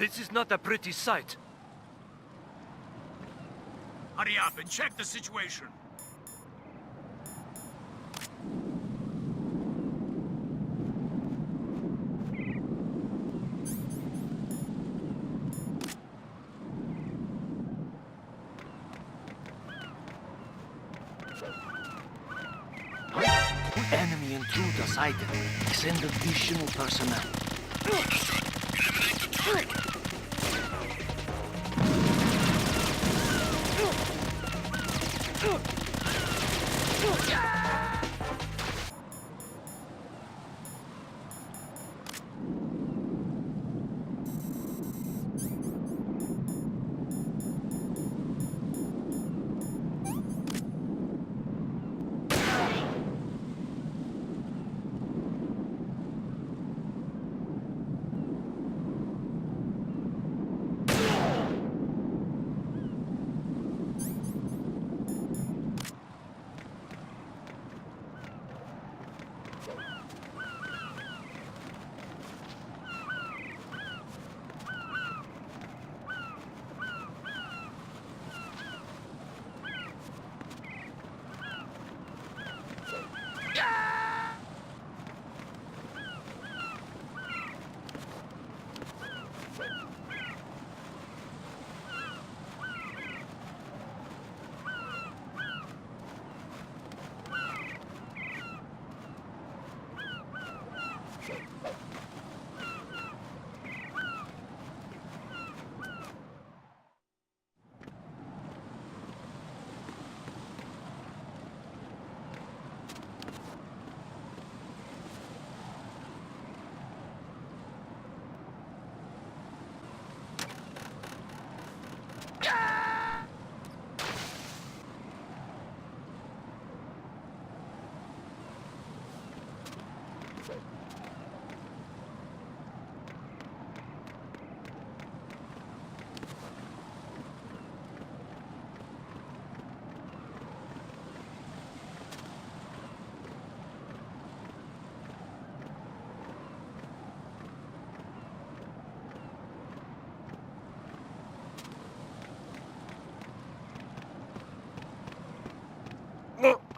This is not a pretty sight. Hurry up and check the situation. Enemy intruder sighted. Send additional personnel. Eliminate the target.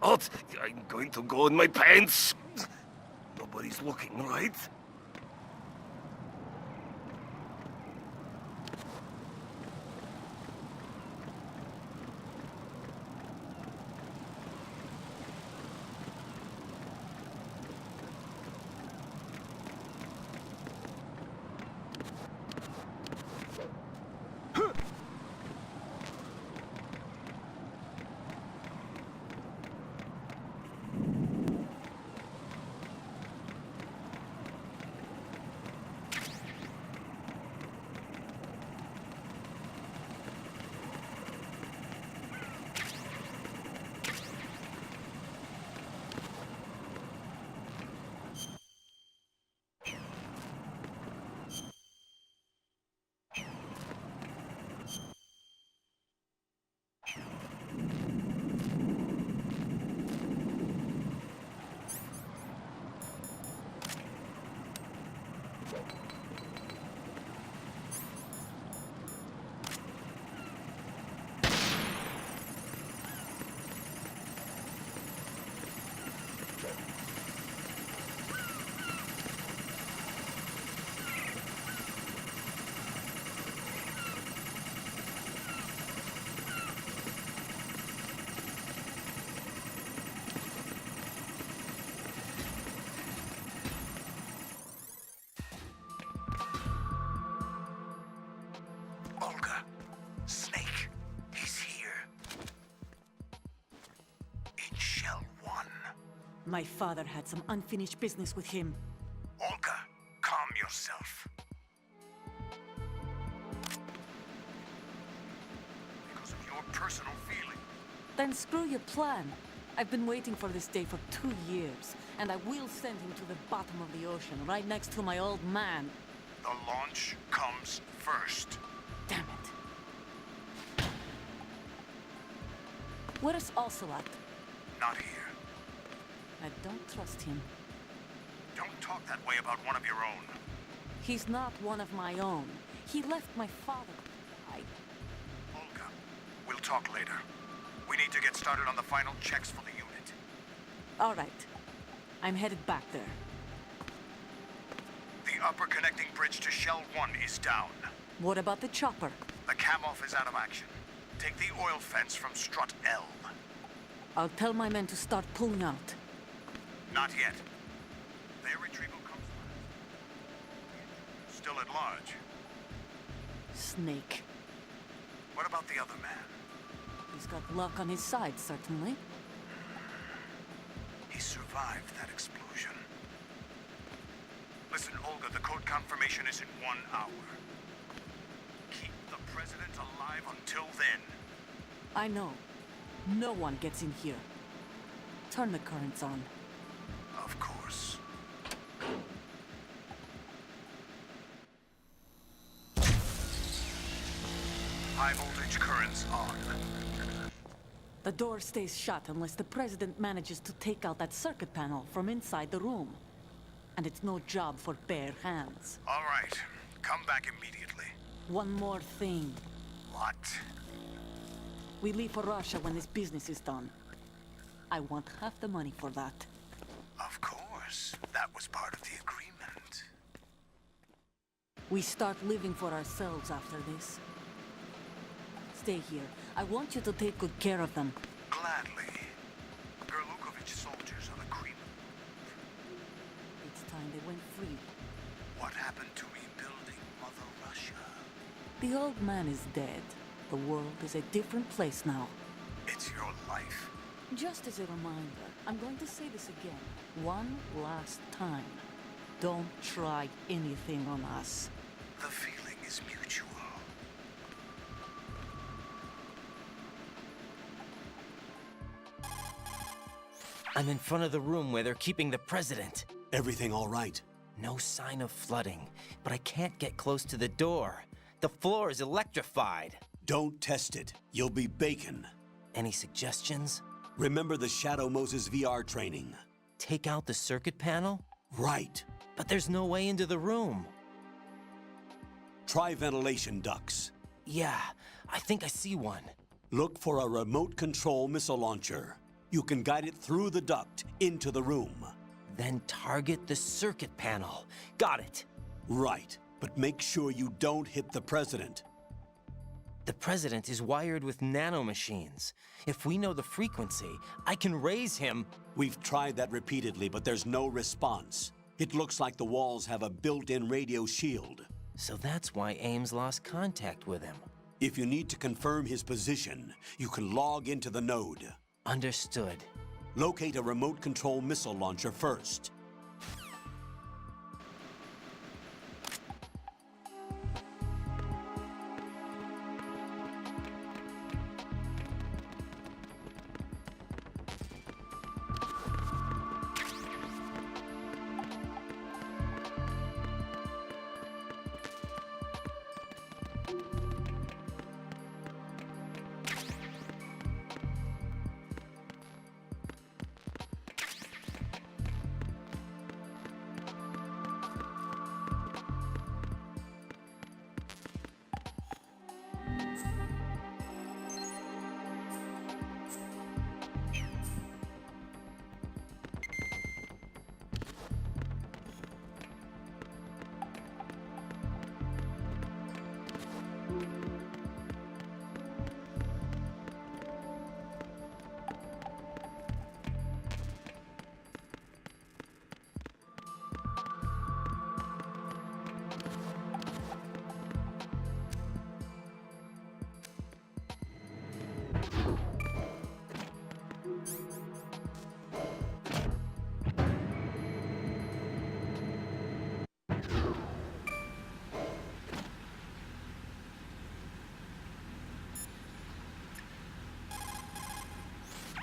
Oh, I'm going to go in my pants. Nobody's looking, right? My father had some unfinished business with him. Olga, calm yourself. Because of your personal feeling. Then screw your plan. I've been waiting for this day for 2 years, and I will send him to the bottom of the ocean, right next to my old man. The launch comes first. Damn it. Where's Ocelot? Not here. I don't trust him. Don't talk that way about one of your own. He's not one of my own. He left my father. Olga, we'll talk later. We need to get started on the final checks for the unit. All right. I'm headed back there. The upper connecting bridge to Shell 1 is down. What about the chopper? The cam-off is out of action. Take the oil fence from strut L. I'll tell my men to start pulling out. Not yet. Their retrieval comes last. Still at large. Snake. What about the other man? He's got luck on his side, certainly. He survived that explosion. Listen, Olga, the code confirmation is in 1 hour. Keep the president alive until then. I know. No one gets in here. Turn the currents on. Of course. High voltage currents on. The door stays shut unless the president manages to take out that circuit panel from inside the room. And it's no job for bare hands. All right. Come back immediately. One more thing. What? We leave for Russia when this business is done. I want half the money for that. Of course. That was part of the agreement. We start living for ourselves after this. Stay here. I want you to take good care of them. Gladly. Gerlukovich soldiers are the cream. It's time they went free. What happened to rebuilding Mother Russia? The old man is dead. The world is a different place now. It's your life. Just as a reminder, I'm going to say this again. One last time. Don't try anything on us. The feeling is mutual. I'm in front of the room where they're keeping the president. Everything all right? No sign of flooding, but I can't get close to the door. The floor is electrified. Don't test it. You'll be bacon. Any suggestions? Remember the Shadow Moses VR training? Take out the circuit panel? Right. But there's no way into the room. Try ventilation ducts. Yeah, I think I see one. Look for a remote control missile launcher. You can guide it through the duct into the room. Then target the circuit panel. Got it. Right, but make sure you don't hit the president. The president is wired with nanomachines. If we know the frequency, I can raise him. We've tried that repeatedly, but there's no response. It looks like the walls have a built-in radio shield. So that's why Ames lost contact with him. If you need to confirm his position, you can log into the node. Understood. Locate a remote control missile launcher first.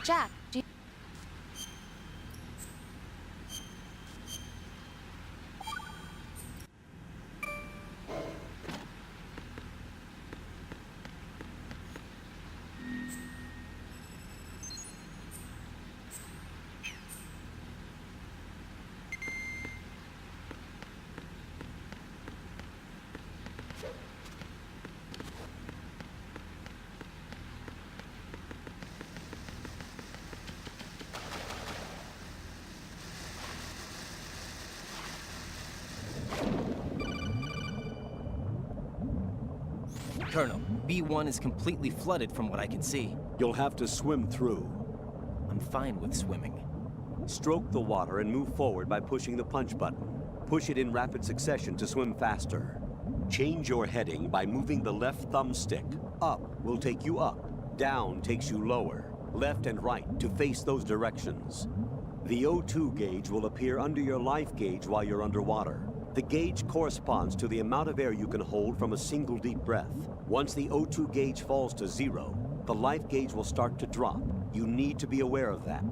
Jack, do you... Colonel, B1 is completely flooded from what I can see. You'll have to swim through. I'm fine with swimming. Stroke the water and move forward by pushing the punch button. Push it in rapid succession to swim faster. Change your heading by moving the left thumbstick. Up will take you up. Down takes you lower. Left and right to face those directions. The O2 gauge will appear under your life gauge while you're underwater. The gauge corresponds to the amount of air you can hold from a single deep breath. Once the O2 gauge falls to 0, the life gauge will start to drop. You need to be aware of that.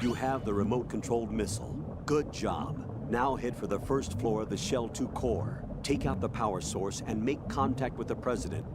You have the remote-controlled missile. Good job. Now head for the first floor of the Shell 2 core. Take out the power source and make contact with the President.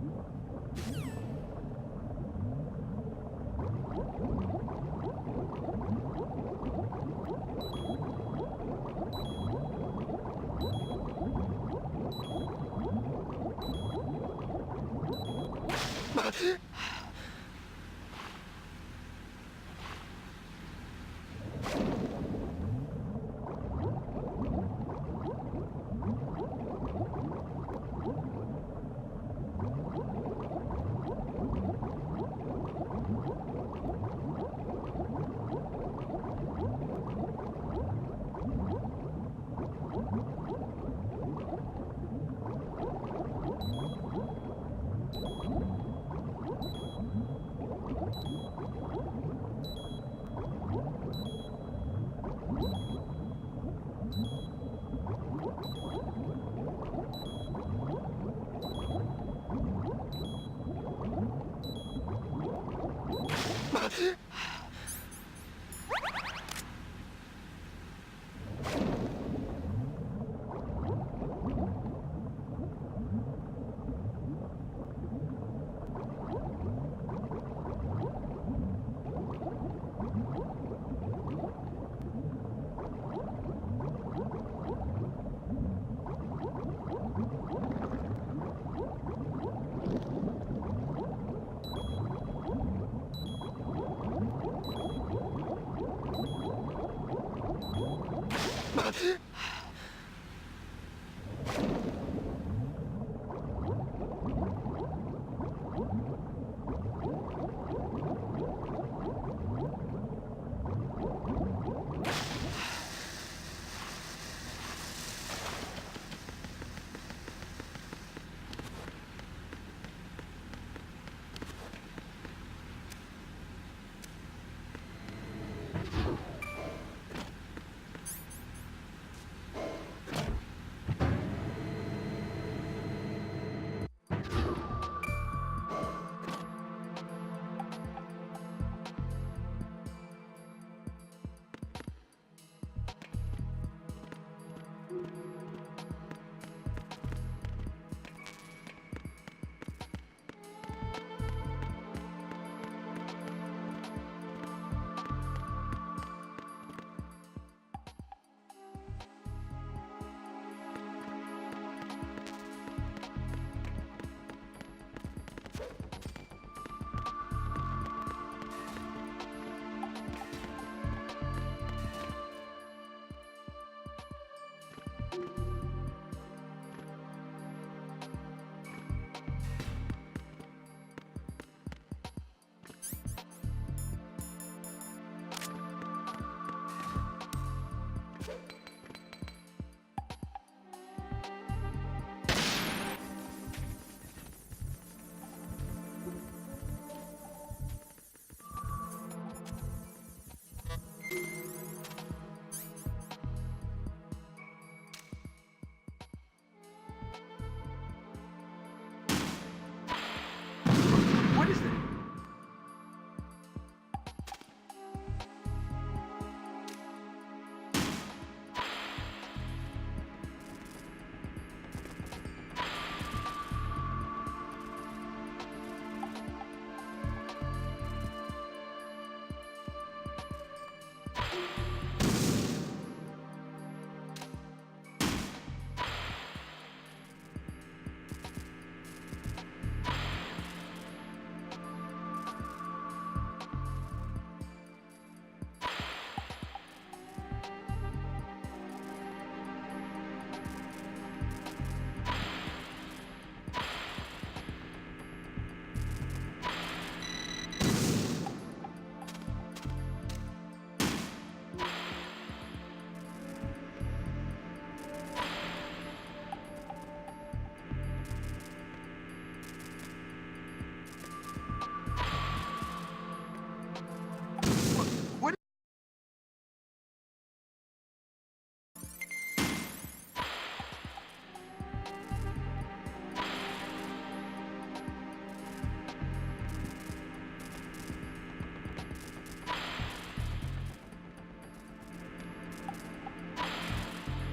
What is that?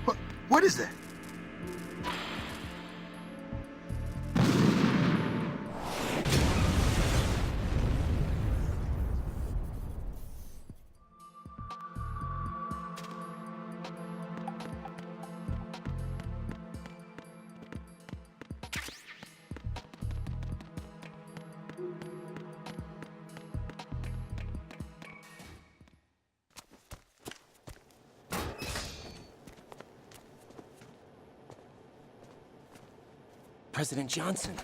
What? What is that? President Johnson,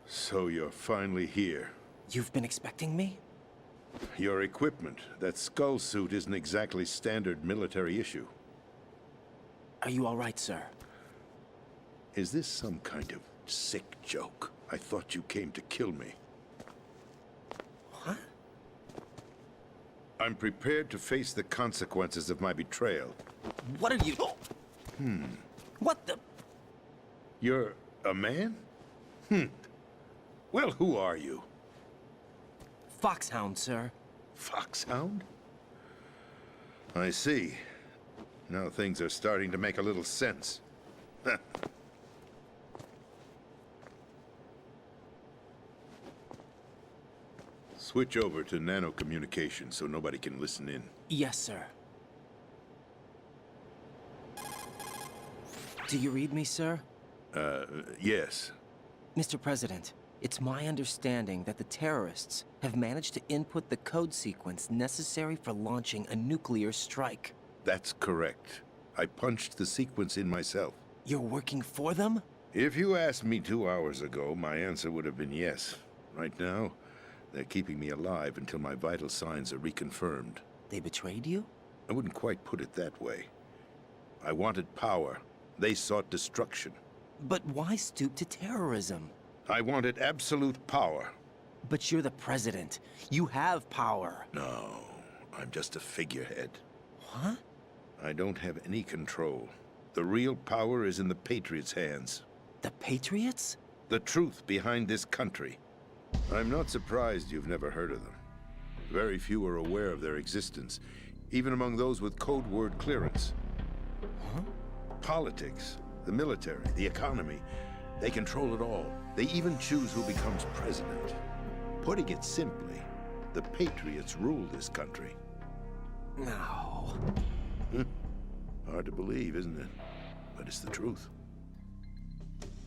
So you're finally here. you've been expecting me? Your equipment, that skull suit isn't exactly standard military issue. Are you all right, sir? Is this some kind of sick joke? I thought you came to kill me. What? I'm prepared to face the consequences of my betrayal. What are you... What the... You're a man? Well, who are you? Foxhound, sir. Foxhound? I see. Now things are starting to make a little sense. Switch over to nano-communication so nobody can listen in. Yes, sir. Do you read me, sir? Yes. Mr. President, it's my understanding that the terrorists have managed to input the code sequence necessary for launching a nuclear strike. That's correct. I punched the sequence in myself. You're working for them? If you asked me 2 hours ago, my answer would have been yes. Right now, they're keeping me alive until my vital signs are reconfirmed. They betrayed you? I wouldn't quite put it that way. I wanted power. They sought destruction. But why stoop to terrorism? I wanted absolute power. But you're the president. You have power. No, I'm just a figurehead. What? I don't have any control. The real power is in the Patriots' hands. The Patriots? The truth behind this country. I'm not surprised you've never heard of them. Very few are aware of their existence, even among those with code word clearance. Huh? Politics, the military, the economy, they control it all. They even choose who becomes president. Putting it simply, the Patriots rule this country. No. Hard to believe, isn't it? But it's the truth.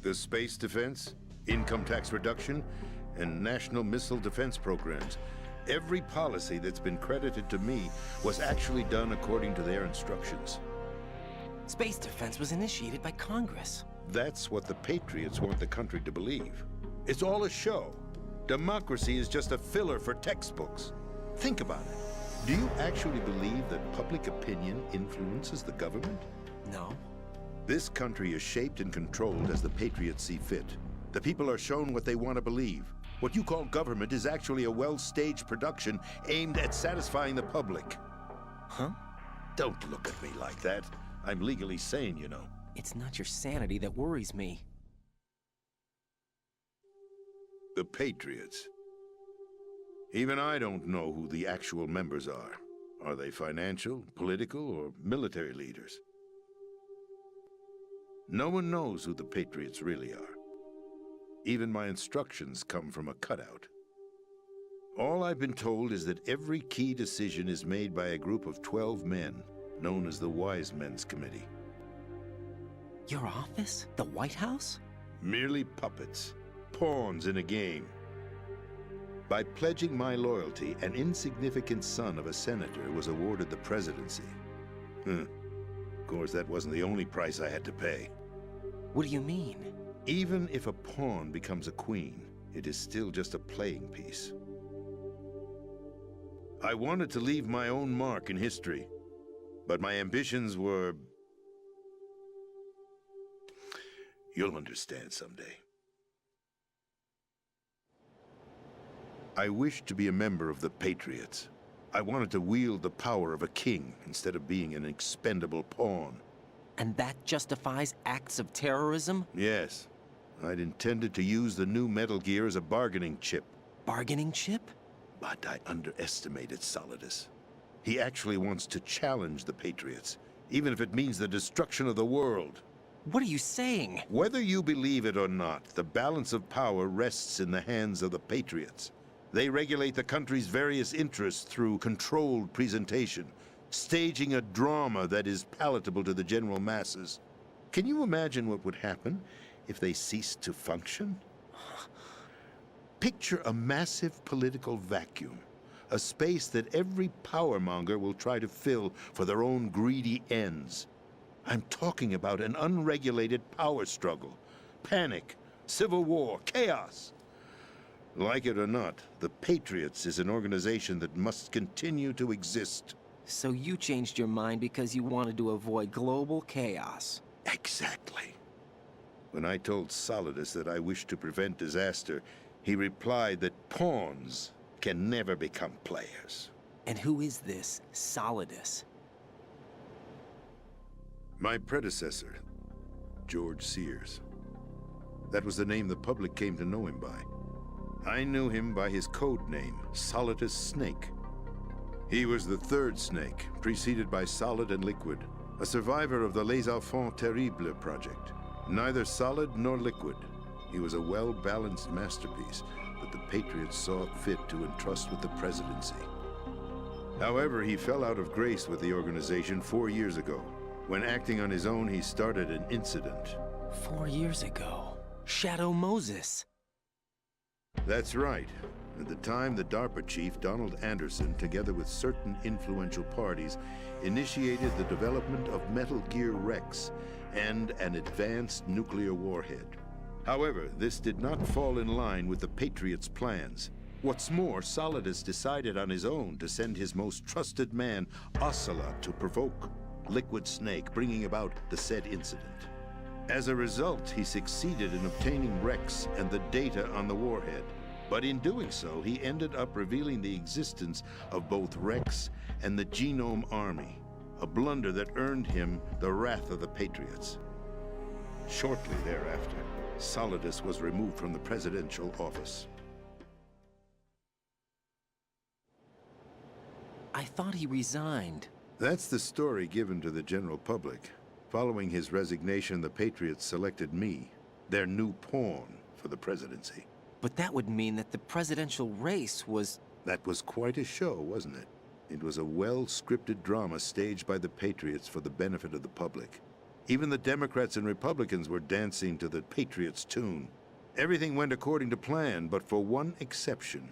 The space defense, income tax reduction, and national missile defense programs. Every policy that's been credited to me was actually done according to their instructions. Space defense was initiated by Congress. That's what the Patriots want the country to believe. It's all a show. Democracy is just a filler for textbooks. Think about it. Do you actually believe that public opinion influences the government? No. This country is shaped and controlled as the patriots see fit. The people are shown what they want to believe. What you call government is actually a well-staged production aimed at satisfying the public. Huh? Don't look at me like that. I'm legally sane, you know. It's not your sanity that worries me. The Patriots. Even I don't know who the actual members are. Are they financial, political, or military leaders? No one knows who the Patriots really are. Even my instructions come from a cutout. All I've been told is that every key decision is made by a group of 12 men, known as the Wise Men's Committee. Your office? The White House? Merely puppets, pawns in a game. By pledging my loyalty, an insignificant son of a senator was awarded the presidency. Of course, that wasn't the only price I had to pay. What do you mean? Even if a pawn becomes a queen, it is still just a playing piece. I wanted to leave my own mark in history, but my ambitions were... You'll understand someday. I wished to be a member of the Patriots. I wanted to wield the power of a king instead of being an expendable pawn. And that justifies acts of terrorism? Yes. I'd intended to use the new Metal Gear as a bargaining chip. Bargaining chip? But I underestimated Solidus. He actually wants to challenge the Patriots, even if it means the destruction of the world. What are you saying? Whether you believe it or not, the balance of power rests in the hands of the Patriots. They regulate the country's various interests through controlled presentation, staging a drama that is palatable to the general masses. Can you imagine what would happen if they ceased to function? Picture a massive political vacuum, a space that every powermonger will try to fill for their own greedy ends. I'm talking about an unregulated power struggle, panic, civil war, chaos. Like it or not, the Patriots is an organization that must continue to exist. So you changed your mind because you wanted to avoid global chaos. Exactly. When I told Solidus that I wished to prevent disaster, he replied that pawns can never become players. And who is this Solidus? My predecessor, George Sears. That was the name the public came to know him by. I knew him by his code name, Solidus Snake. He was the third snake, preceded by Solid and Liquid, a survivor of the Les Enfants Terribles project. Neither solid nor liquid, he was a well-balanced masterpiece that the Patriots saw fit to entrust with the presidency. However, he fell out of grace with the organization 4 years ago. When acting on his own, he started an incident. 4 years ago. Shadow Moses. That's right. At the time, the DARPA chief, Donald Anderson, together with certain influential parties, initiated the development of Metal Gear Rex and an advanced nuclear warhead. However, this did not fall in line with the Patriots' plans. What's more, Solidus decided on his own to send his most trusted man, Ocelot, to provoke Liquid Snake, bringing about the said incident. As a result, he succeeded in obtaining Rex and the data on the warhead. But in doing so, he ended up revealing the existence of both Rex and the Genome Army, a blunder that earned him the wrath of the Patriots. Shortly thereafter, Solidus was removed from the presidential office. I thought he resigned. That's the story given to the general public. Following his resignation, the Patriots selected me, their new pawn, for the presidency. But that would mean that the presidential race was... That was quite a show, wasn't it? It was a well-scripted drama staged by the Patriots for the benefit of the public. Even the Democrats and Republicans were dancing to the Patriots' tune. Everything went according to plan, but for one exception.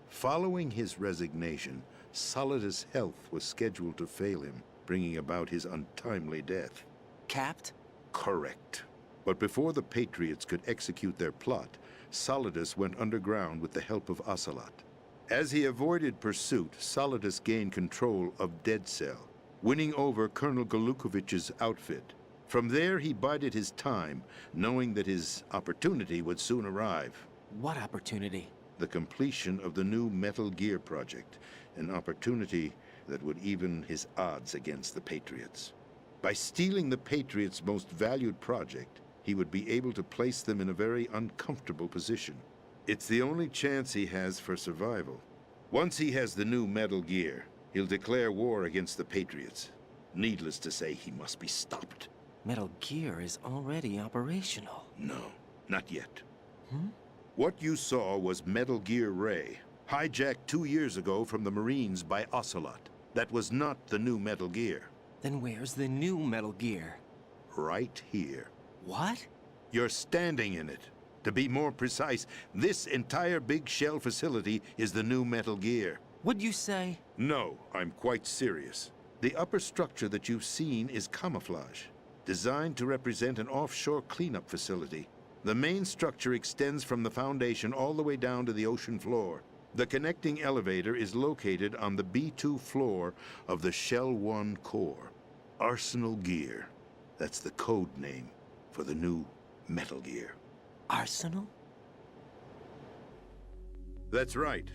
Following his resignation, Solidus' health was scheduled to fail him, bringing about his untimely death. Capped? Correct. But before the Patriots could execute their plot, Solidus went underground with the help of Ocelot. As he avoided pursuit, Solidus gained control of Dead Cell, winning over Colonel Golukovich's outfit. From there, he bided his time, knowing that his opportunity would soon arrive. What opportunity? The completion of the new Metal Gear project, an opportunity that would even his odds against the Patriots. By stealing the Patriots' most valued project, he would be able to place them in a very uncomfortable position. It's the only chance he has for survival. Once he has the new Metal Gear, he'll declare war against the Patriots. Needless to say, he must be stopped. Metal Gear is already operational. No, not yet. What you saw was Metal Gear Ray, hijacked 2 years ago from the Marines by Ocelot. That was not the new Metal Gear. Then where's the new Metal Gear? Right here. What? You're standing in it. To be more precise, this entire big shell facility is the new Metal Gear. What'd you say? No, I'm quite serious. The upper structure that you've seen is camouflage, designed to represent an offshore cleanup facility. The main structure extends from the foundation all the way down to the ocean floor. The connecting elevator is located on the B2 floor of the Shell 1 core. Arsenal Gear. That's the code name for the new Metal Gear. Arsenal? That's right.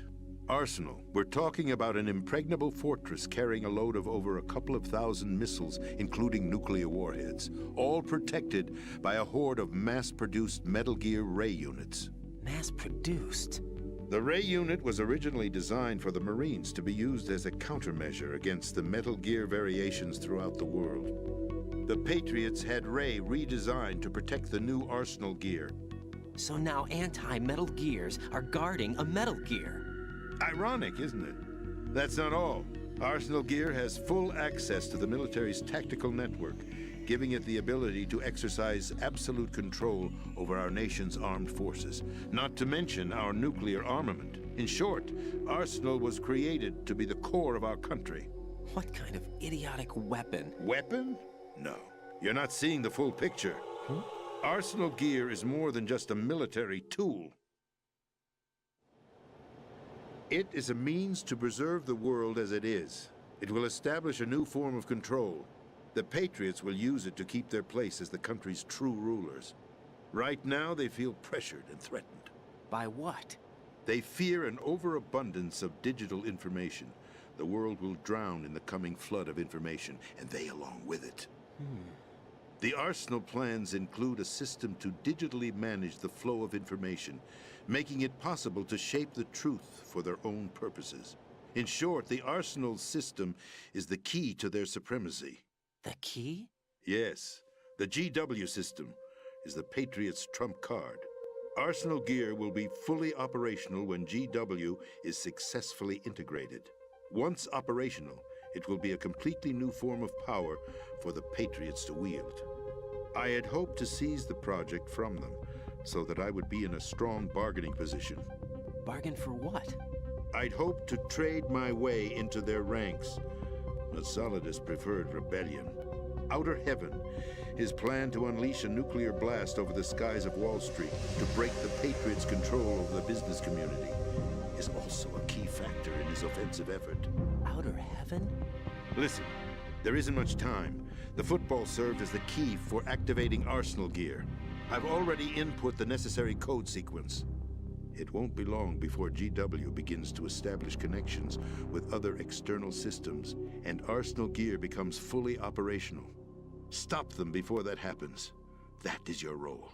Arsenal. We're talking about an impregnable fortress carrying a load of over a couple of thousand missiles, including nuclear warheads, all protected by a horde of mass-produced Metal Gear Ray units. Mass-produced? The Ray unit was originally designed for the Marines to be used as a countermeasure against the Metal Gear variations throughout the world. The Patriots had Ray redesigned to protect the new Arsenal Gear. So now anti-Metal Gears are guarding a Metal Gear. Ironic, isn't it? That's not all. Arsenal Gear has full access to the military's tactical network, giving it the ability to exercise absolute control over our nation's armed forces, not to mention our nuclear armament. In short, Arsenal was created to be the core of our country. What kind of idiotic weapon? Weapon? No. You're not seeing the full picture. Arsenal Gear is more than just a military tool. It is a means to preserve the world as it is. It will establish a new form of control. The Patriots will use it to keep their place as the country's true rulers. Right now, they feel pressured and threatened. By what? They fear an overabundance of digital information. The world will drown in the coming flood of information, and they along with it. The Arsenal plans include a system to digitally manage the flow of information, making it possible to shape the truth for their own purposes. In short, the Arsenal system is the key to their supremacy. The key? Yes, the GW system is the Patriots' trump card. Arsenal Gear will be fully operational when GW is successfully integrated. Once operational, it will be a completely new form of power for the Patriots to wield. I had hoped to seize the project from them, so that I would be in a strong bargaining position. Bargain for what? I'd hoped to trade my way into their ranks, but Solidus preferred rebellion. Outer Heaven, his plan to unleash a nuclear blast over the skies of Wall Street to break the Patriots' control over the business community, is also a key factor in his offensive effort. Outer Heaven? Listen, there isn't much time. The football served as the key for activating Arsenal Gear. I've already input the necessary code sequence. It won't be long before GW begins to establish connections with other external systems, and Arsenal Gear becomes fully operational. Stop them before that happens. That is your role.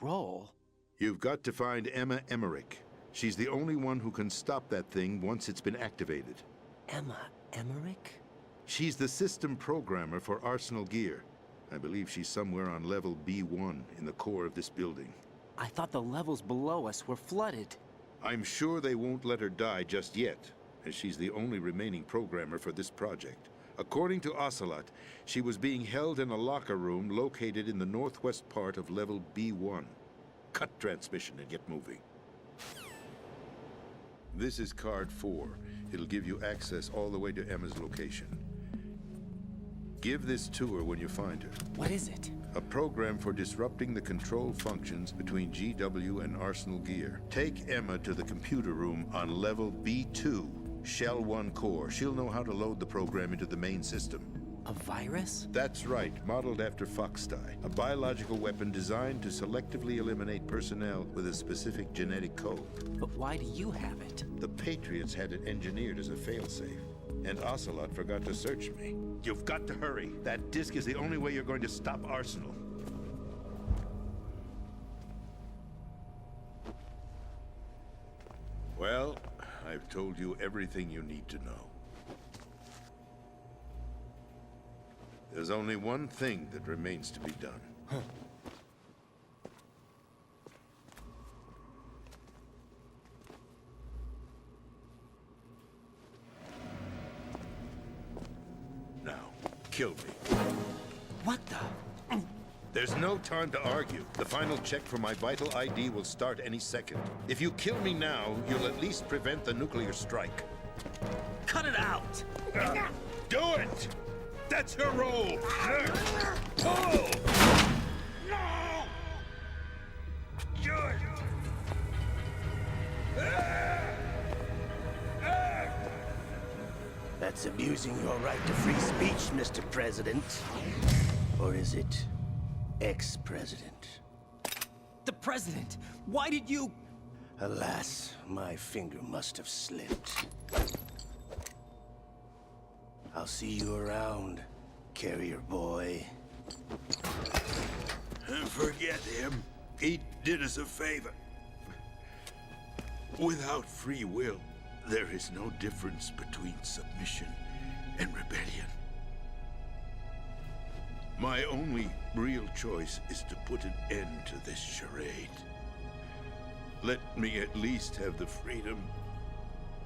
Role? You've got to find Emma Emmerich. She's the only one who can stop that thing once it's been activated. Emma Emmerich? She's the system programmer for Arsenal Gear. I believe she's somewhere on level B1 in the core of this building. I thought the levels below us were flooded. I'm sure they won't let her die just yet, as she's the only remaining programmer for this project. According to Ocelot, she was being held in a locker room located in the northwest part of level B1. Cut transmission and get moving. This is card 4. It'll give you access all the way to Emma's location. Give this to her when you find her. What is it? A program for disrupting the control functions between GW and Arsenal gear. Take Emma to the computer room on level B2, Shell 1 core. She'll know how to load the program into the main system. A virus? That's right, modeled after Foxdie. A biological weapon designed to selectively eliminate personnel with a specific genetic code. But why do you have it? The Patriots had it engineered as a failsafe. And Ocelot forgot to search me. You've got to hurry. That disk is the only way you're going to stop Arsenal. Well, I've told you everything you need to know. There's only one thing that remains to be done. Now, kill me. What the? There's no time to argue. The final check for my vital ID will start any second. If you kill me now, you'll at least prevent the nuclear strike. Cut it out! Do it! That's her role! Oh! No! Do it! That's abusing your right to free speech, Mr. President. Or is it ex-president? The president! Why did you... Alas, my finger must have slipped. I'll see you around, carrier boy. Forget him. He did us a favor. Without free will, there is no difference between submission and rebellion. My only real choice is to put an end to this charade. Let me at least have the freedom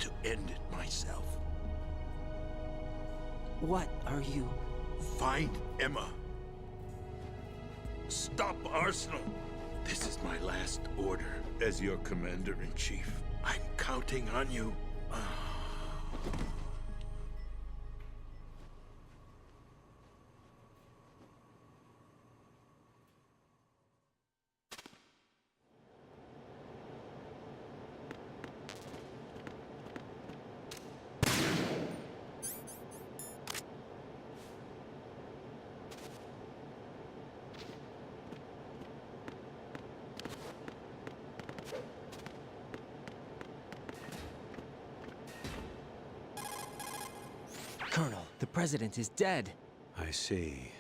to end it myself. What are you... Find Emma. Stop Arsenal. This is my last order as your commander-in-chief. I'm counting on you. Colonel, the president is dead. I see.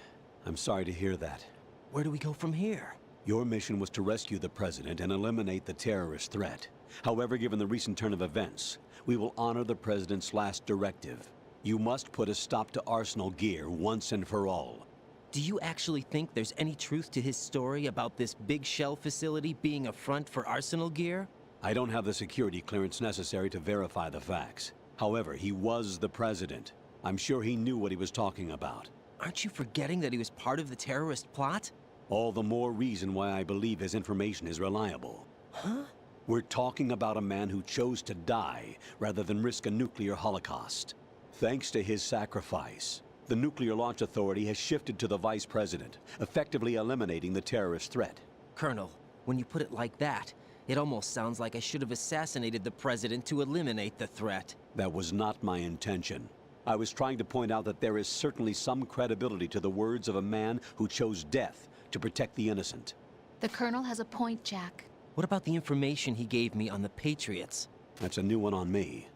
I'm sorry to hear that. Where do we go from here? Your mission was to rescue the president and eliminate the terrorist threat. However, given the recent turn of events, we will honor the president's last directive. You must put a stop to Arsenal gear once and for all. Do you actually think there's any truth to his story about this big shell facility being a front for Arsenal gear? I don't have the security clearance necessary to verify the facts. However, he was the president. I'm sure he knew what he was talking about. Aren't you forgetting that he was part of the terrorist plot? All the more reason why I believe his information is reliable. Huh? We're talking about a man who chose to die rather than risk a nuclear holocaust. Thanks to his sacrifice, the Nuclear Launch Authority has shifted to the vice president, effectively eliminating the terrorist threat. Colonel, when you put it like that, it almost sounds like I should have assassinated the president to eliminate the threat. That was not my intention. I was trying to point out that there is certainly some credibility to the words of a man who chose death to protect the innocent. The Colonel has a point, Jack. What about the information he gave me on the Patriots? That's a new one on me.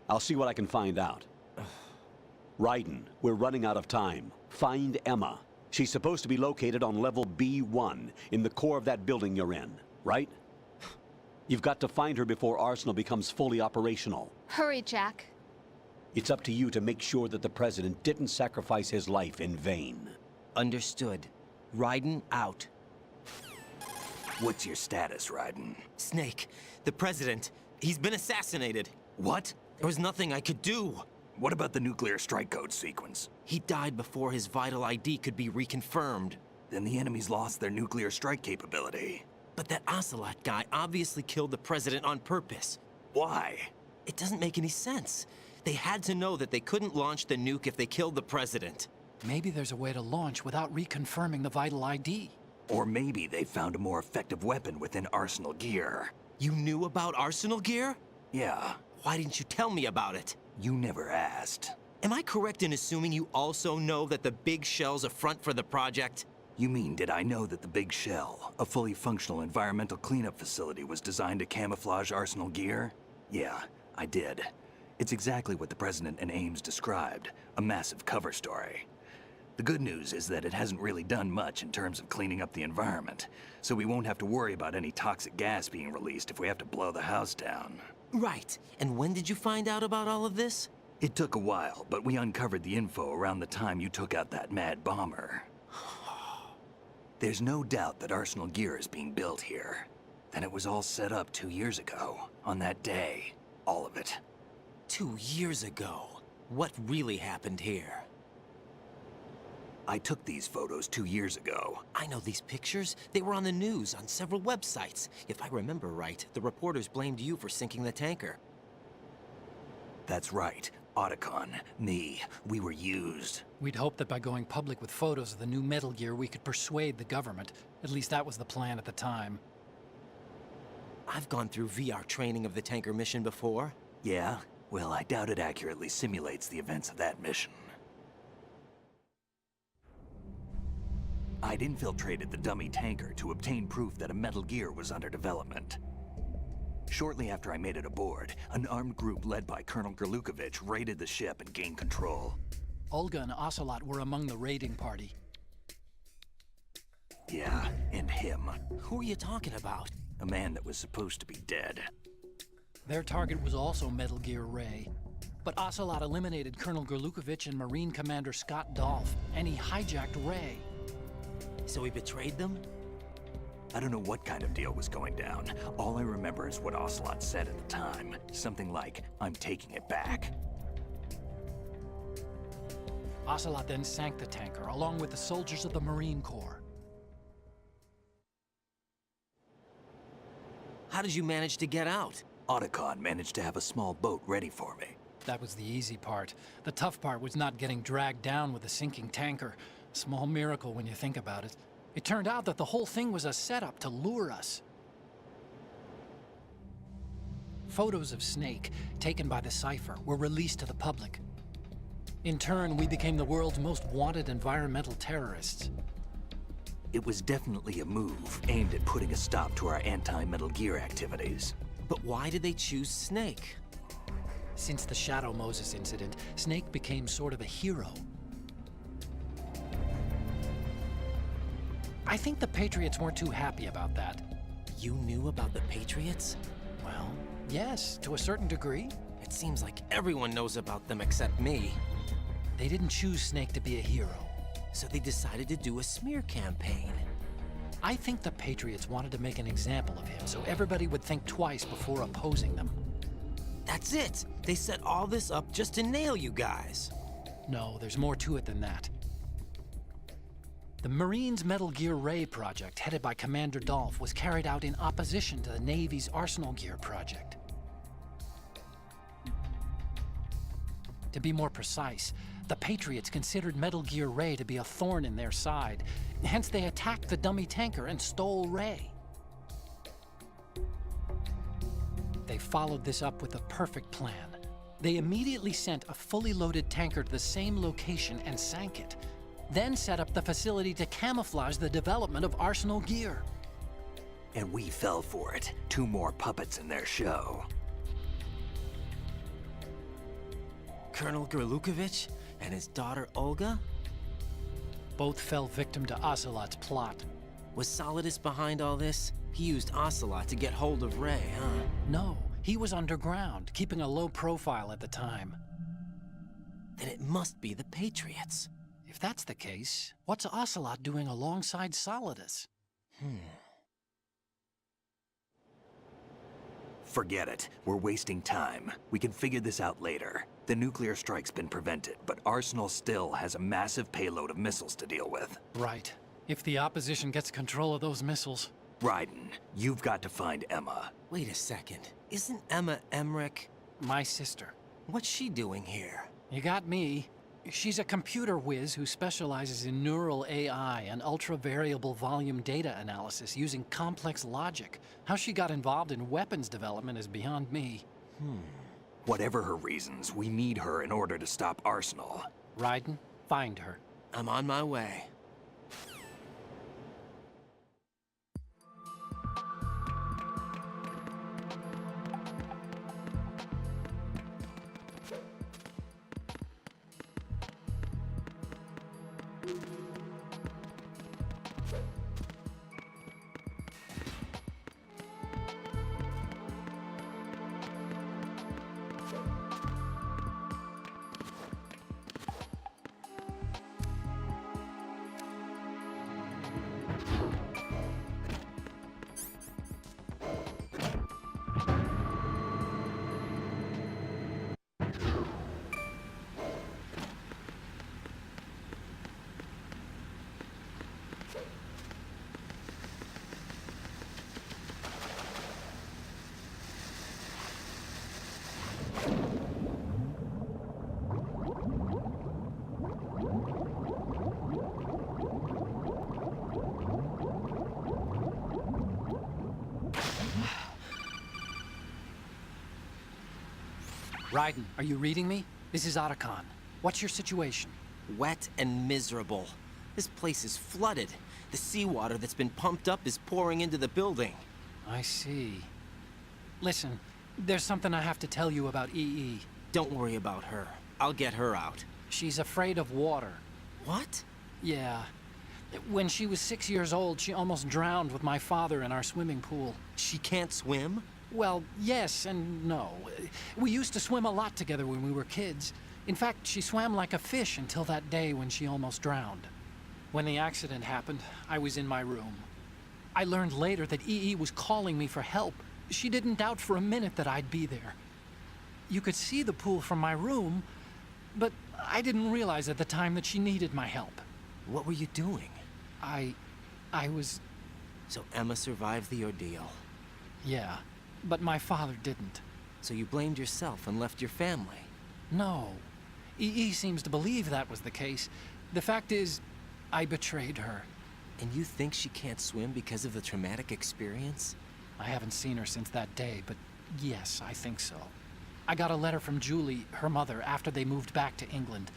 I'll see what I can find out. Raiden, we're running out of time. Find Emma. She's supposed to be located on level B1, in the core of that building you're in, right? You've got to find her before Arsenal becomes fully operational. Hurry, Jack. It's up to you to make sure that the president didn't sacrifice his life in vain. Understood. Raiden out. What's your status, Raiden? Snake, the president, he's been assassinated. What? There was nothing I could do. What about the nuclear strike code sequence? He died before his vital ID could be reconfirmed. Then the enemy's lost their nuclear strike capability. But that Ocelot guy obviously killed the president on purpose. Why? It doesn't make any sense. They had to know that they couldn't launch the nuke if they killed the president. Maybe there's a way to launch without reconfirming the vital ID. Or maybe they found a more effective weapon within Arsenal gear. You knew about Arsenal gear? Yeah, Why didn't you tell me about it? you never asked. Am I correct in assuming you also know that the big shell's a front for the project? You mean, did I know that the Big Shell, a fully functional environmental cleanup facility, was designed to camouflage Arsenal gear? Yeah, I did. It's exactly what the President and Ames described, a massive cover story. The good news is that it hasn't really done much in terms of cleaning up the environment, so we won't have to worry about any toxic gas being released if we have to blow the house down. Right. And when did you find out about all of this? It took a while, but we uncovered the info around the time you took out that mad bomber. There's no doubt that Arsenal gear is being built here. Then it was all set up 2 years ago, on that day. All of it. 2 years ago. What really happened here? I took these photos 2 years ago. I know these pictures. They were on the news, on several websites. If I remember right, the reporters blamed you for sinking the tanker. That's right. Otacon, me, we were used. We'd hoped that by going public with photos of the new Metal Gear, we could persuade the government. At least that was the plan at the time. I've gone through VR training of the tanker mission before. Yeah? Well, I doubt it accurately simulates the events of that mission. I'd infiltrated the dummy tanker to obtain proof that a Metal Gear was under development. Shortly after I made it aboard, an armed group led by Colonel Gerlukovich raided the ship and gained control. Olga and Ocelot were among the raiding party. Yeah, and him. Who are you talking about? A man that was supposed to be dead. Their target was also Metal Gear Ray. But Ocelot eliminated Colonel Gerlukovich and Marine Commander Scott Dolph, and he hijacked Ray. So he betrayed them? I don't know what kind of deal was going down. All I remember is what Ocelot said at the time. Something like, "I'm taking it back." Ocelot then sank the tanker, along with the soldiers of the Marine Corps. How did you manage to get out? Otacon managed to have a small boat ready for me. That was the easy part. The tough part was not getting dragged down with a sinking tanker. A small miracle when you think about it. It turned out that the whole thing was a setup to lure us. Photos of Snake, taken by the Cypher, were released to the public. In turn, we became the world's most wanted environmental terrorists. It was definitely a move aimed at putting a stop to our anti-Metal Gear activities. But why did they choose Snake? Since the Shadow Moses incident, Snake became sort of a hero. I think the Patriots weren't too happy about that. You knew about the Patriots? Well, yes, to a certain degree. It seems like everyone knows about them except me. They didn't choose Snake to be a hero. So they decided to do a smear campaign. I think the Patriots wanted to make an example of him so everybody would think twice before opposing them. That's it! They set all this up just to nail you guys. No, there's more to it than that. The Marines' Metal Gear Ray project, headed by Commander Dolph, was carried out in opposition to the Navy's Arsenal Gear project. To be more precise, the Patriots considered Metal Gear Ray to be a thorn in their side. Hence, they attacked the dummy tanker and stole Ray. They followed this up with a perfect plan. They immediately sent a fully loaded tanker to the same location and sank it. Then set up the facility to camouflage the development of Arsenal Gear. And we fell for it. 2 more puppets in their show. Colonel Gerlukovich and his daughter Olga? Both fell victim to Ocelot's plot. Was Solidus behind all this? He used Ocelot to get hold of Ray, huh? No, he was underground, keeping a low profile at the time. Then it must be the Patriots. If that's the case, what's Ocelot doing alongside Solidus? Forget it. We're wasting time. We can figure this out later. The nuclear strike's been prevented, but Arsenal still has a massive payload of missiles to deal with. Right. If the opposition gets control of those missiles. Raiden, you've got to find Emma. Wait a second. Isn't Emma Emmerich? My sister. What's she doing here? You got me. She's a computer whiz who specializes in neural AI and ultra-variable volume data analysis using complex logic. How she got involved in weapons development is beyond me. Whatever her reasons, we need her in order to stop Arsenal. Raiden, find her. I'm on my way. Raiden, are you reading me? This is Otacon. What's your situation? Wet and miserable. This place is flooded. The seawater that's been pumped up is pouring into the building. I see. Listen, there's something I have to tell you about EE. Don't worry about her. I'll get her out. She's afraid of water. What? Yeah. When she was 6 years old, she almost drowned with my father in our swimming pool. She can't swim? Well, yes and no. We used to swim a lot together when we were kids. In fact, she swam like a fish until that day when she almost drowned. When the accident happened, I was in my room. I learned later that EE was calling me for help. She didn't doubt for a minute that I'd be there. You could see the pool from my room, but I didn't realize at the time that she needed my help. What were you doing? I was... So Emma survived the ordeal. Yeah, but my father didn't. So you blamed yourself and left your family? No. EE seems to believe that was the case. The fact is, I betrayed her. And you think she can't swim because of the traumatic experience? I haven't seen her since that day, but yes, I think so. I got a letter from Julie, her mother, after they moved back to England.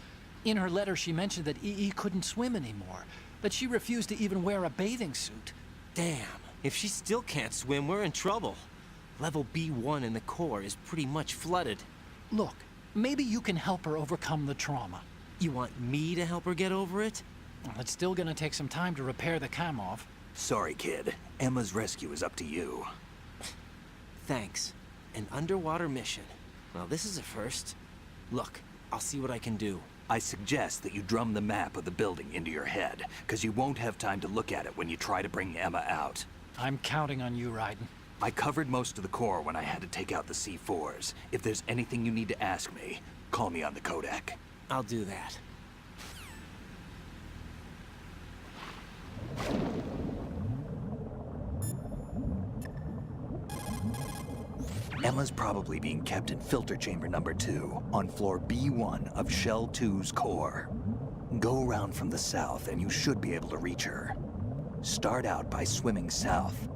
In her letter, she mentioned that EE couldn't swim anymore, that she refused to even wear a bathing suit. Damn, if she still can't swim, we're in trouble. Level B1 in the core is pretty much flooded. Look, maybe you can help her overcome the trauma. You want me to help her get over it? Well, it's still gonna take some time to repair the Kamov. Sorry, kid. Emma's rescue is up to you. Thanks. An underwater mission. Well, this is a first. Look, I'll see what I can do. I suggest that you drum the map of the building into your head, because you won't have time to look at it when you try to bring Emma out. I'm counting on you, Raiden. I covered most of the core when I had to take out the C4s. If there's anything you need to ask me, call me on the codec. I'll do that. Emma's probably being kept in filter chamber number 2, on floor B1 of Shell 2's core. Go around from the south and you should be able to reach her. Start out by swimming south.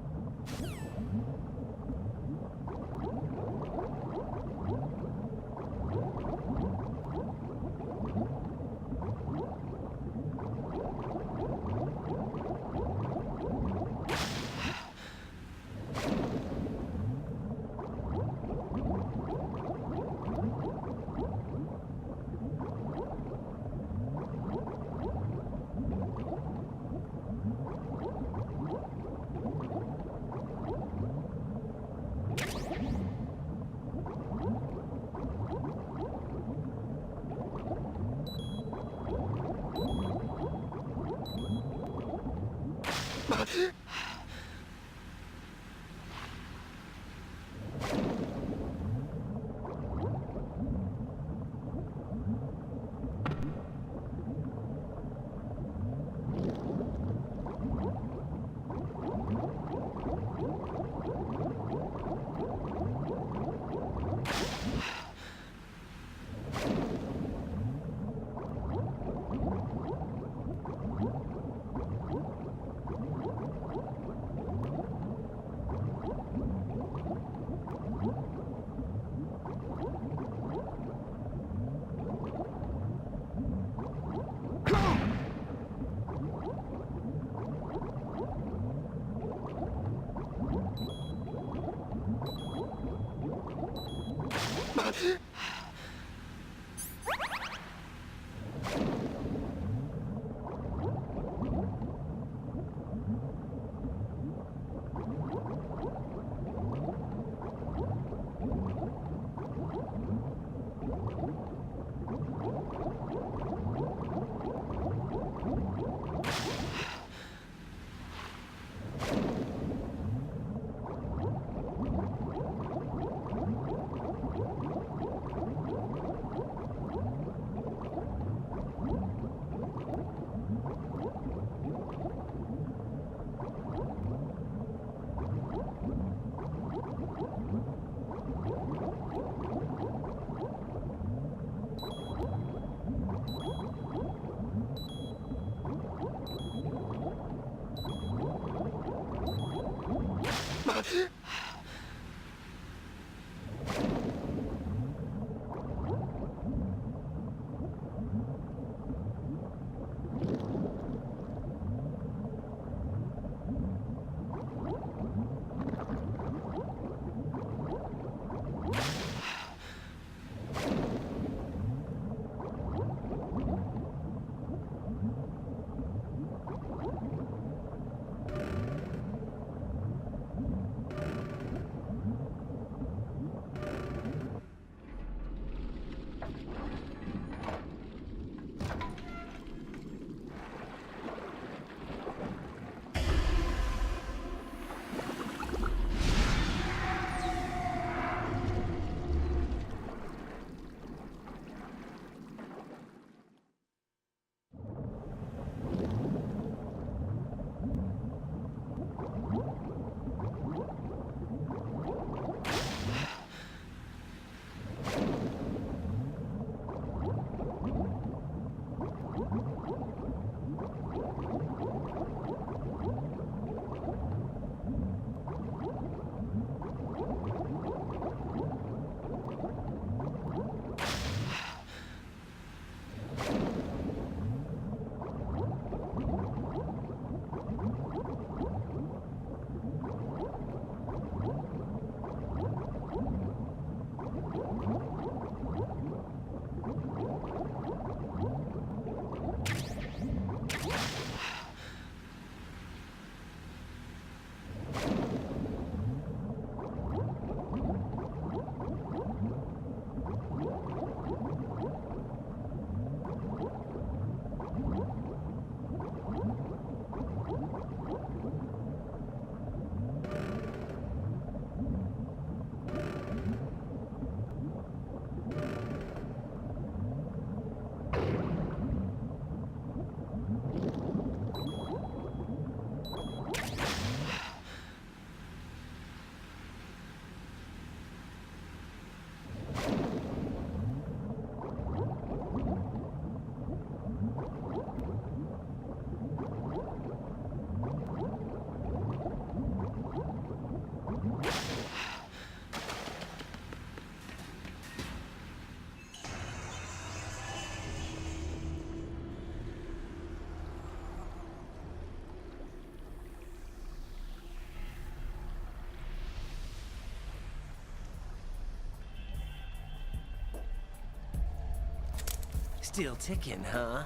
Still ticking, huh?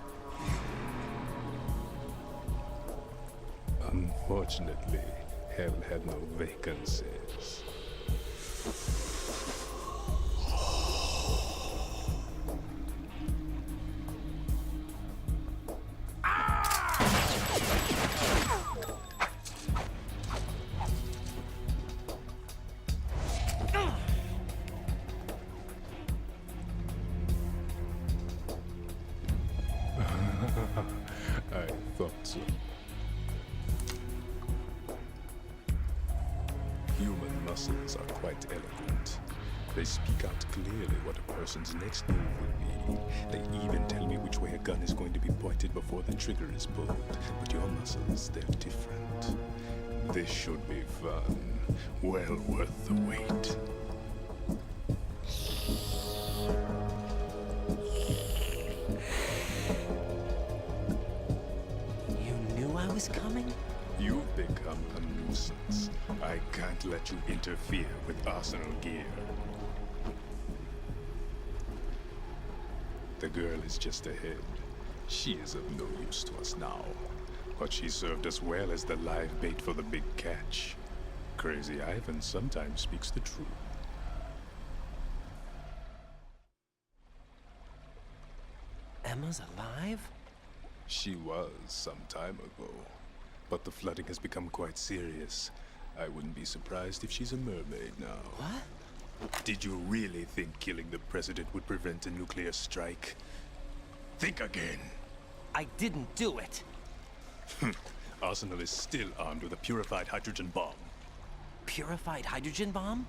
Unfortunately, hell had no vacancies. I thought so. Human muscles are quite eloquent. They speak out clearly what a person's next move will be. They even tell me which way a gun is going to be pointed before the trigger is pulled. But your muscles, they're different. This should be fun. Well worth the wait. Coming? You've become a nuisance. I can't let you interfere with Arsenal gear. girl is just ahead. She is of no use to us now, but she served us well as the live bait for the big catch. Crazy Ivan sometimes speaks the truth. Emma's alive? She was some time ago, but the flooding has become quite serious. I wouldn't be surprised if she's a mermaid now. What? Did you really think killing the president would prevent a nuclear strike? Think again. I didn't do it. Arsenal is still armed with a purified hydrogen bomb. Purified hydrogen bomb?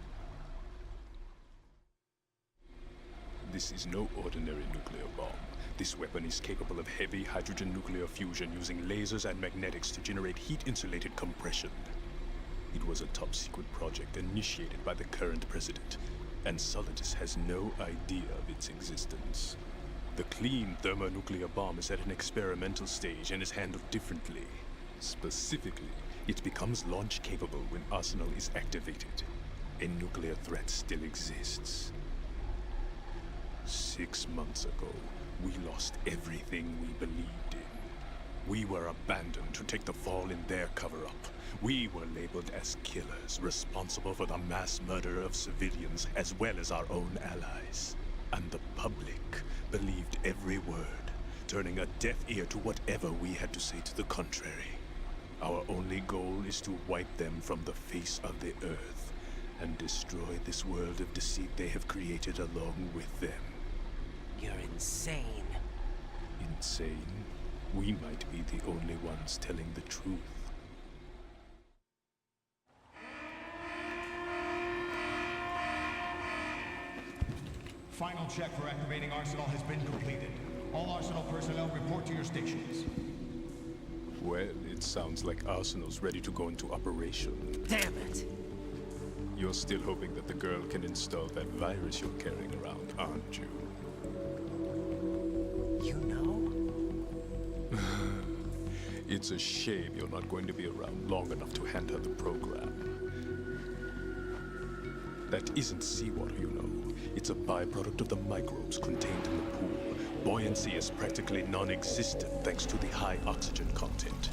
This is no ordinary nuclear bomb. This weapon is capable of heavy hydrogen nuclear fusion using lasers and magnetics to generate heat-insulated compression. It was a top-secret project initiated by the current president, and Solidus has no idea of its existence. The clean thermonuclear bomb is at an experimental stage and is handled differently. Specifically, it becomes launch-capable when Arsenal is activated. A nuclear threat still exists. 6 months ago, we lost everything we believed in. We were abandoned to take the fall in their cover-up. We were labeled as killers, responsible for the mass murder of civilians as well as our own allies. And the public believed every word, turning a deaf ear to whatever we had to say to the contrary. Our only goal is to wipe them from the face of the earth and destroy this world of deceit they have created along with them. You're insane. Insane? We might be the only ones telling the truth. Final check for activating Arsenal has been completed. All Arsenal personnel report to your stations. Well, it sounds like Arsenal's ready to go into operation. Damn it! You're still hoping that the girl can install that virus you're carrying around, aren't you? You know? It's a shame you're not going to be around long enough to hand her the program. That isn't seawater, you know. It's a byproduct of the microbes contained in the pool. Buoyancy is practically non-existent thanks to the high oxygen content.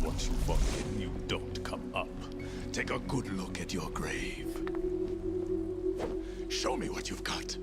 Once you fall in, you don't come up. Take a good look at your grave. Show me what you've got.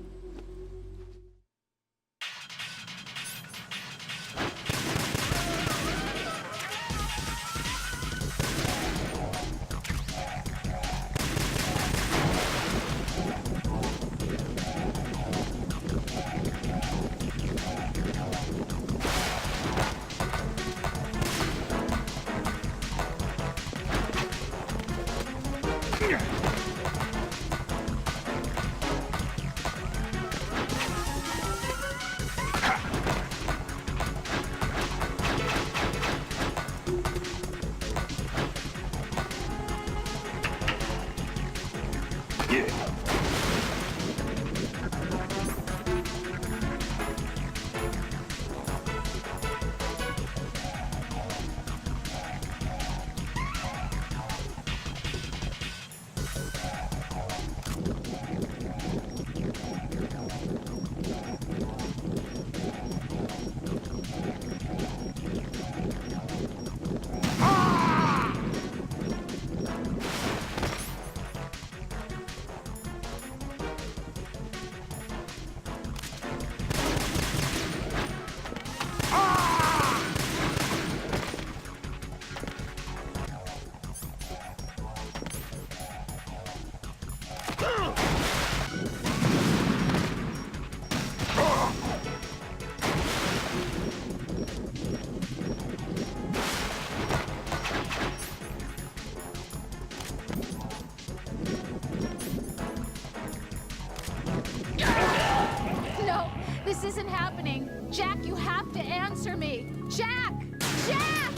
This isn't happening. Jack, you have to answer me. Jack! Jack!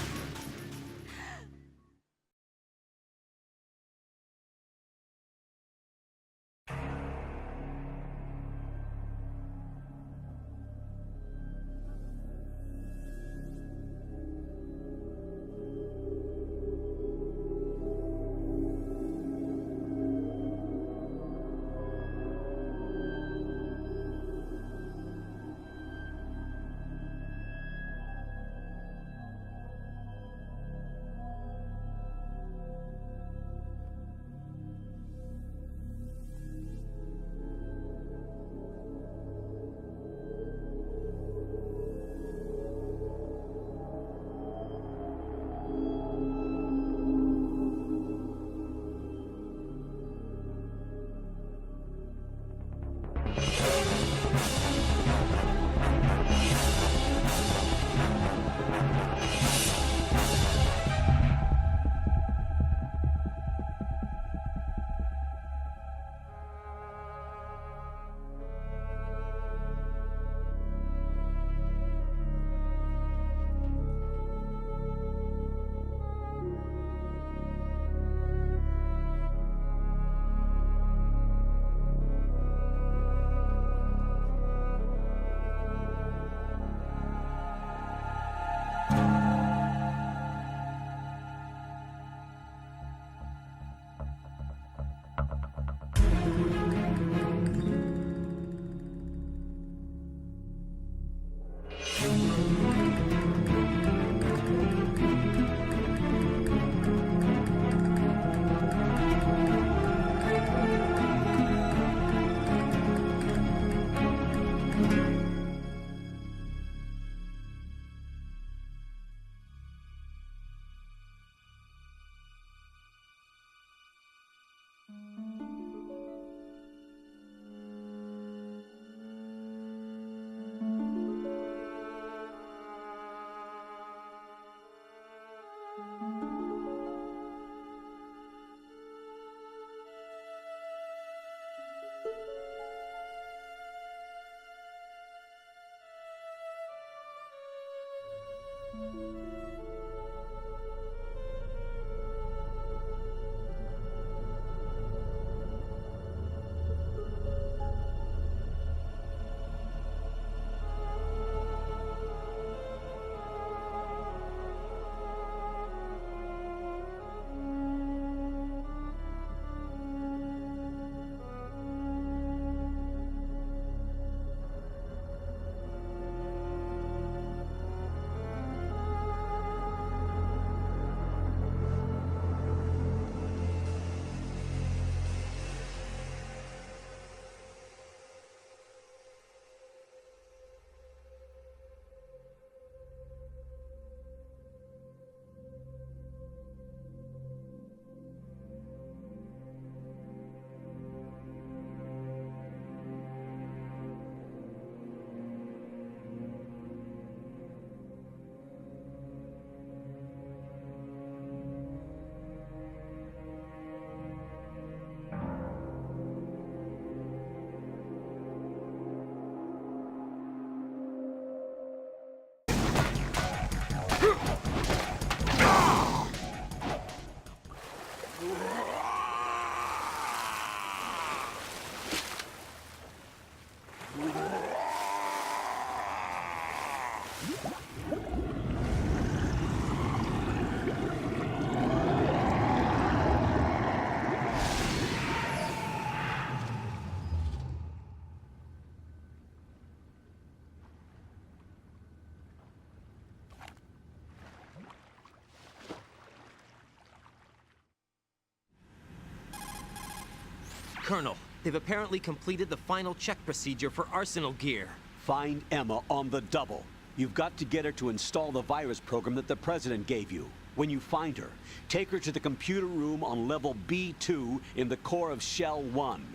Colonel, they've apparently completed the final check procedure for arsenal gear. Find Emma on the double. You've got to get her to install the virus program that the President gave you. When you find her, take her to the computer room on level B2 in the core of Shell 1.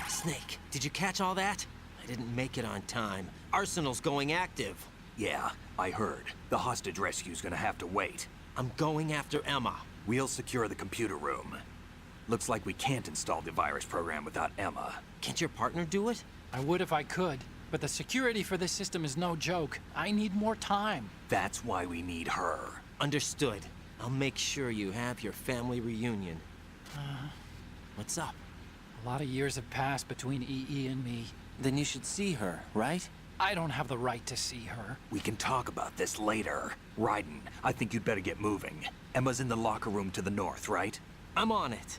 Snake, did you catch all that? I didn't make it on time. Arsenal's going active. Yeah, I heard. The hostage rescue's gonna have to wait. I'm going after Emma. We'll secure the computer room. Looks like we can't install the virus program without Emma. Can't your partner do it? I would if I could, but the security for this system is no joke. I need more time. That's why we need her. Understood. I'll make sure you have your family reunion. What's up? A lot of years have passed between EE and me. Then you should see her, right? I don't have the right to see her. We can talk about this later. Raiden, I think you'd better get moving. Emma's in the locker room to the north, right? I'm on it.